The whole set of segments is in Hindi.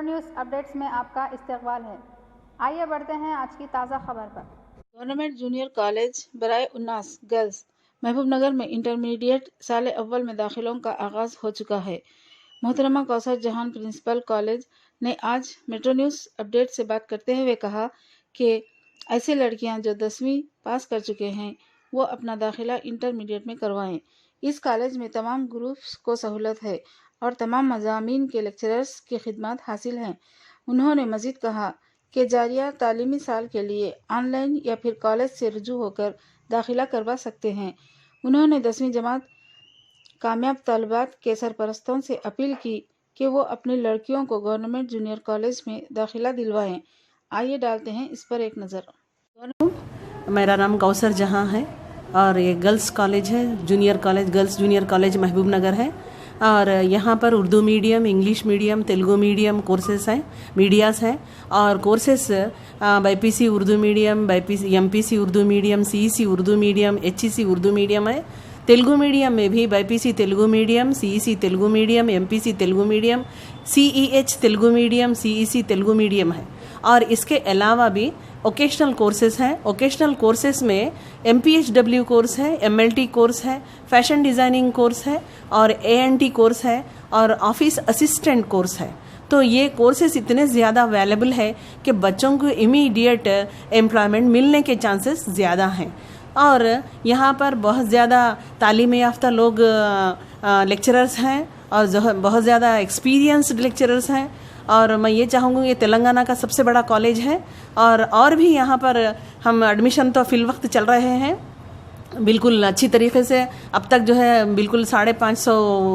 न्यूज़ अपडेट्स में आपका इस्तकबाल है। आइए बढ़ते हैं आज की ताज़ा खबर पर। गवर्नमेंट जूनियर कॉलेज बराए उन्नास गर्ल्स महबूबनगर में इंटरमीडिएट साल अव्वल में दाखिलों का आगाज़ हो चुका है। मोहतरमा कौसर जहान प्रिंसिपल कॉलेज ने आज मेट्रो न्यूज़ अपडेट से बात करते हुए कहा कि ऐसे लड़कियां जो 10वीं पास कर चुके हैं वो अपना दाखिला इंटरमीडिएट में करवाएं। इस कॉलेज में तमाम ग्रुप्स को सहूलत है और तमाम मज़ामीन के लेक्चरर्स की खिदमत हासिल हैं। उन्होंने मज़ीद कहा कि जारिया तालीमी साल के लिए ऑनलाइन या फिर कॉलेज से रुजू होकर दाखिला करवा सकते हैं। उन्होंने 10वीं जमात कामयाब तलबात के सरपरस्तों से अपील की कि वो अपनी लड़कियों को गवर्नमेंट जूनियर कॉलेज में दाखिला दिलवाएं। आइए डालते हैं इस पर एक नज़र। मेरा नाम कौसर जहां है और ये गर्ल्स कॉलेज है, junior college, girls junior college महबूब नगर है। और यहाँ पर Urdu medium, English medium, Telugu medium courses हैं, मीडियास हैं। और courses BPC Urdu medium, BPC MPC Urdu medium, CEC Urdu medium, HEC Urdu medium है। तेलुगु मीडियम में भी BPC Telugu medium, CEC Telugu medium, MPC Telugu medium, CEH Telugu medium, CEC Telugu medium है। और इसके अलावा भी ओकेशनल कोर्सेस हैं। ओकेशनल कोर्सेस में MPHW कोर्स है, MLT कोर्स है, फैशन डिज़ाइनिंग कोर्स है और ANT कोर्स है और ऑफिस असिस्टेंट कोर्स है। तो ये कोर्सेस इतने ज़्यादा अवेलेबल है कि बच्चों को इमीडिएट एम्प्लॉयमेंट मिलने के चांसेस ज़्यादा हैं। और यहाँ पर बहुत ज़्यादा तालीम याफ्ता लोग लेक्चरर्स हैं और बहुत ज़्यादा एक्सपीरियंस्ड लेक्चरर्स हैं। और मैं ये चाहूँगी ये तेलंगाना का सबसे बड़ा कॉलेज है और भी यहाँ पर हम एडमिशन तो फिल वक्त चल रहे हैं बिल्कुल अच्छी तरीके से। अब तक जो है बिल्कुल 550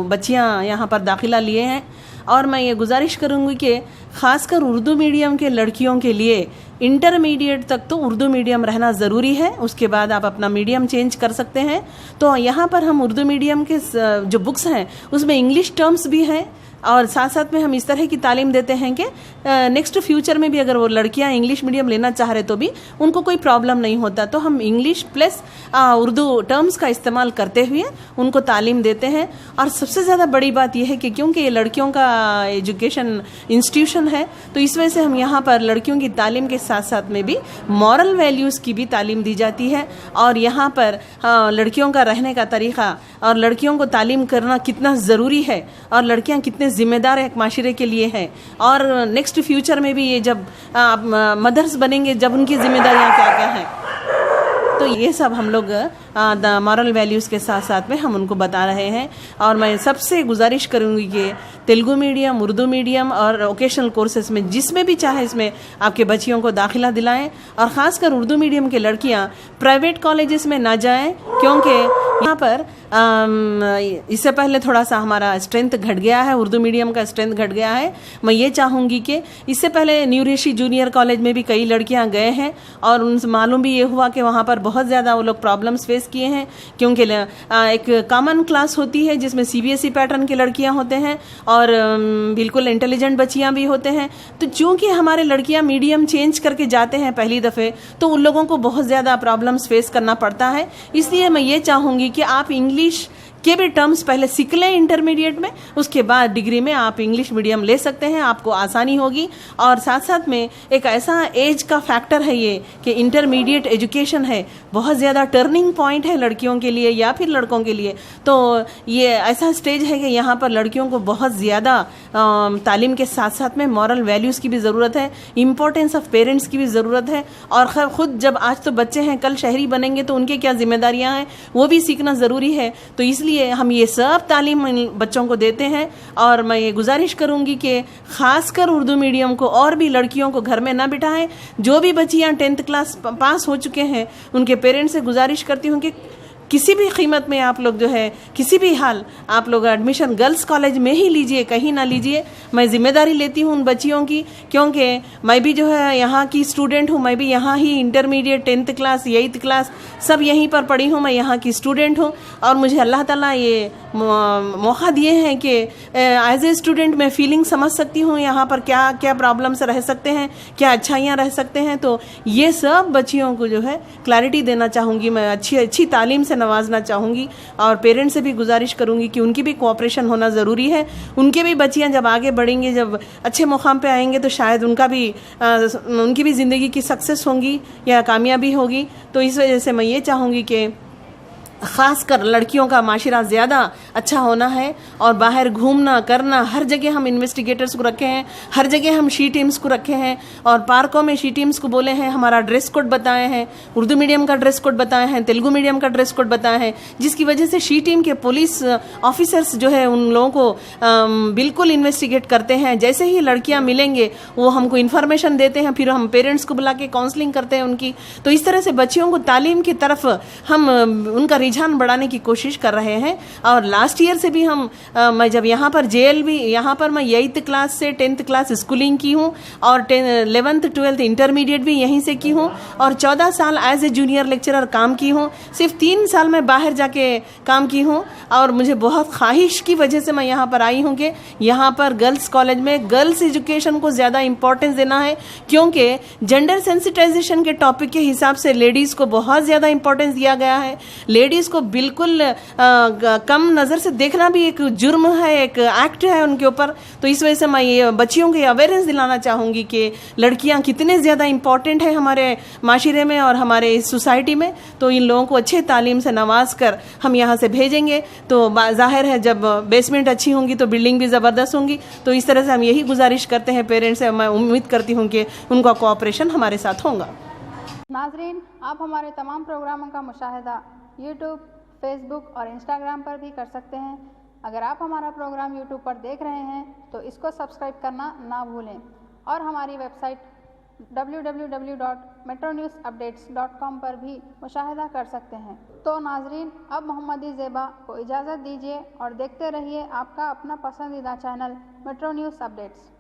बच्चियाँ यहाँ पर दाखिला लिए हैं। और मैं ये गुजारिश करूँगी कि ख़ासकर उर्दू मीडियम के लड़कियों के लिए इंटरमीडिएट तक तो उर्दू मीडियम रहना ज़रूरी है। उसके बाद आप अपना मीडियम चेंज कर सकते हैं। तो यहाँ पर हम उर्दू मीडियम के जो बुक्स हैं उसमें इंग्लिश टर्म्स भी हैं और साथ साथ में हम इस तरह की तालीम देते हैं कि नेक्स्ट फ्यूचर में भी अगर वो लड़कियां इंग्लिश मीडियम लेना चाह रहे तो भी उनको कोई प्रॉब्लम नहीं होता। तो हम इंग्लिश प्लस उर्दू टर्म्स का इस्तेमाल करते हुए उनको तालीम देते हैं। और सबसे ज़्यादा बड़ी बात यह है कि क्योंकि ये लड़कियों का एजुकेशन इंस्टीट्यूशन है तो इस वजह से हम यहाँ पर लड़कियों की तालीम के साथ साथ में भी मॉरल वैल्यूज़ की भी तालीम दी जाती है। और यहाँ पर लड़कियों का रहने का तरीक़ा और लड़कियों को तालीम करना कितना ज़रूरी है और लड़कियाँ कितने जिम्मेदार एक माशरे के लिए है और नेक्स्ट फ्यूचर में भी ये जब मदर्स बनेंगे जब उनकी जिम्मेदारियां क्या क्या हैं तो ये सब हम लोग मॉरल वैल्यूज़ के साथ साथ में हम उनको बता रहे हैं। और मैं सबसे गुजारिश करूँगी कि तेलुगु मीडियम, उर्दू मीडियम और ओकेशनल कोर्सेज में जिसमें भी चाहे इसमें आपके बच्चियों को दाखिला दिलाएं। और ख़ासकर उर्दू मीडियम के लड़कियां प्राइवेट कॉलेजेस में ना जाएं क्योंकि यहाँ पर इससे पहले थोड़ा सा हमारा स्ट्रेंथ घट गया है, उर्दू मीडियम का स्ट्रेंथ घट गया है। मैं ये चाहूँगी कि इससे पहले न्यू ऋषि जूनियर कॉलेज में भी कई लड़कियाँ गए हैं और उनसे मालूम भी ये हुआ कि वहाँ पर बहुत ज़्यादा वो लोग प्रॉब्लम्स फेस किए हैं क्योंकि एक कॉमन क्लास होती है जिसमें CBSE पैटर्न की लड़कियाँ होते हैं और बिल्कुल इंटेलिजेंट बच्चियाँ भी होते हैं। तो चूँकि हमारे लड़कियाँ मीडियम चेंज करके जाते हैं पहली दफ़े तो उन लोगों को बहुत ज़्यादा प्रॉब्लम्स फेस करना पड़ता है। इसलिए मैं ये चाहूँगी कि आप इंग्लिश के भी टर्म्स पहले सीख लें इंटरमीडिएट में, उसके बाद डिग्री में आप इंग्लिश मीडियम ले सकते हैं, आपको आसानी होगी। और साथ साथ में एक ऐसा एज का फैक्टर है ये कि इंटरमीडिएट एजुकेशन है, बहुत ज़्यादा टर्निंग पॉइंट है लड़कियों के लिए या फिर लड़कों के लिए। तो ये ऐसा स्टेज है कि यहाँ पर लड़कियों को बहुत ज़्यादा तालीम के साथ साथ में मॉरल वैल्यूज़ की भी ज़रूरत है, इम्पोर्टेंस ऑफ पेरेंट्स की भी ज़रूरत है। और ख़ुद जब आज तो बच्चे हैं कल शहरी बनेंगे तो उनके क्या जिम्मेदारियाँ हैं वो भी सीखना ज़रूरी है। तो इसलिए हम ये सब तालीम बच्चों को देते हैं। और मैं ये गुजारिश करूँगी कि ख़ासकर उर्दू मीडियम को और भी लड़कियों को घर में ना बिठाएं। जो भी बच्चियाँ 10th क्लास पास हो चुके हैं उनके पेरेंट्स से गुजारिश करती हूँ कि किसी भी कीमत में आप लोग जो है किसी भी हाल आप लोग एडमिशन गर्ल्स कॉलेज में ही लीजिए, कहीं ना लीजिए। मैं जिम्मेदारी लेती हूँ उन बच्चियों की क्योंकि मैं भी जो है यहाँ की स्टूडेंट हूँ, मैं भी यहाँ ही intermediate 10th class 8th class सब यहीं पर पढ़ी हूँ, मैं यहाँ की स्टूडेंट हूँ। और मुझे अल्लाह ताला ये मौका दिए हैं कि एज ए स्टूडेंट मैं फीलिंग समझ सकती हूँ यहाँ पर क्या क्या प्रॉब्लम्स रह सकते हैं, क्या अच्छाइयाँ रह सकते हैं। तो ये सब बच्चियों को जो है क्लैरिटी देना चाहूँगी मैं, अच्छी तालीम से नवाजना चाहूँगी और पेरेंट्स से भी गुजारिश करूँगी कि उनकी भी कोऑपरेशन होना ज़रूरी है। उनके भी बच्चियाँ जब आगे बढ़ेंगे, जब अच्छे मुकाम पे आएंगे तो शायद उनकी भी ज़िंदगी की सक्सेस होंगी या कामयाबी होगी। तो इस वजह से मैं ये चाहूँगी कि ख़ासकर लड़कियों का माशरा ज़्यादा अच्छा होना है और बाहर घूमना करना, हर जगह हम इन्वेस्टिगेटर्स को रखे हैं, हर जगह हम शी टीम्स को रखे हैं और पार्कों में शी टीम्स को बोले हैं हमारा ड्रेस कोड बताए हैं, उर्दू मीडियम का ड्रेस कोड बताए हैं, तेलुगु मीडियम का ड्रेस कोड बताए हैं, जिसकी वजह से शी टीम के पुलिस ऑफिसर्स जो है उन लोगों को बिल्कुल इन्वेस्टिगेट करते हैं। जैसे ही लड़कियाँ मिलेंगे वो हमको इन्फॉर्मेशन देते हैं, फिर हम पेरेंट्स को बुला के काउंसलिंग करते हैं उनकी। तो इस तरह से बच्चियों को तालीम की तरफ हम उनका रुझान बढ़ाने की कोशिश कर रहे हैं। और लास्ट ईयर से भी मैं जब यहाँ पर यहाँ पर मैं 8th क्लास से 10th क्लास स्कूलिंग की हूँ और 11th 12th इंटरमीडिएट भी यहीं से की हूँ और 14 साल एज ए जूनियर लेक्चरर काम की हूँ। सिर्फ 3 साल में बाहर जाके काम की हूँ और मुझे बहुत ख्वाहिश की वजह से मैं यहाँ पर आई हूँ कि यहाँ पर गर्ल्स कॉलेज में गर्ल्स एजुकेशन को ज़्यादा इंपॉर्टेंस देना है, क्योंकि जेंडर सेंसिटाइजेशन के टॉपिक के हिसाब से लेडीज़ को बहुत ज़्यादा इंपॉर्टेंस दिया गया है। लेडीज़ को बिल्कुल कम नज़र से देखना भी एक जुर्म है, एक एक्ट है उनके ऊपर। तो इस वजह से मैं ये बच्चियों को अवेयरनेस दिलाना चाहूँगी कि लड़कियाँ कितने ज़्यादा इंपॉर्टेंट है हमारे माशरे में और हमारे इस सोसाइटी में। तो इन लोगों को अच्छे तालीम से नवाज कर हम यहाँ से भेजेंगे तो जाहिर है जब बेसमेंट अच्छी होंगी तो बिल्डिंग भी ज़बरदस्त होंगी। तो इस तरह से हम यही गुजारिश करते हैं पेरेंट्स से। मैं उम्मीद करती हूँ कि उनका कोऑपरेशन हमारे साथ होगा। नाजरीन, आप हमारे तमाम प्रोग्रामों का मुशाहिदा यूट्यूब, फेसबुक और इंस्टाग्राम पर भी कर सकते हैं। अगर आप हमारा प्रोग्राम यूट्यूब पर देख रहे हैं तो इसको सब्सक्राइब करना ना भूलें और हमारी वेबसाइट www.metronewsupdates.com पर भी मुशाहिदा कर सकते हैं। तो नाजरीन, अब मोहम्मदी ज़ेबा को इजाज़त दीजिए और देखते रहिए आपका अपना पसंदीदा चैनल मेट्रो न्यूज़ अपडेट्स।